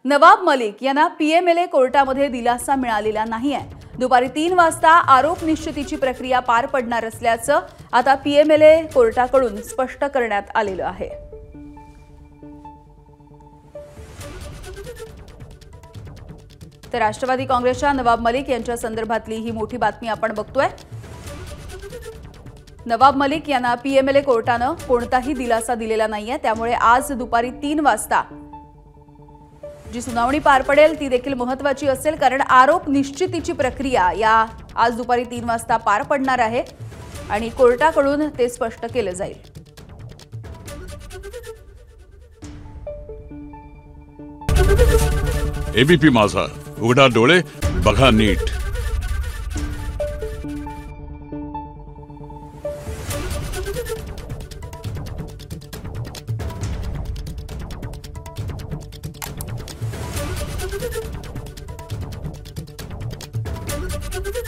नवाब मलिक यांना पीएमएलए कोर्टामध्ये दिलासा मिळालेला नाहीये। दुपारी 3 वाजता आरोप निश्चितीची प्रक्रिया पार पडणार असल्याचं आता पीएमएलए कोर्टाकडून स्पष्ट करण्यात आलेलं आहे। तर राष्ट्रवादी काँग्रेसच्या नवाब मलिक यांच्या संदर्भातली ही मोठी बातमी आपण बघतोय। नवाब मलिक यांना पीएमएलए कोर्टानं कोणताही दिलासा दिलेला नाहीये, त्यामुळे आज दुपारी 3 वाजता जी सुनावणी पार पडेल ती देखील महत्त्वाची असेल, कारण आरोप निश्चितीची प्रक्रिया या आज दुपारी 3 वाजता पार पडणार आहे आणि कोर्टाकडून ते स्पष्ट केलं जाईल। एबीपी माझा, उघडा डोळे बघा नीट।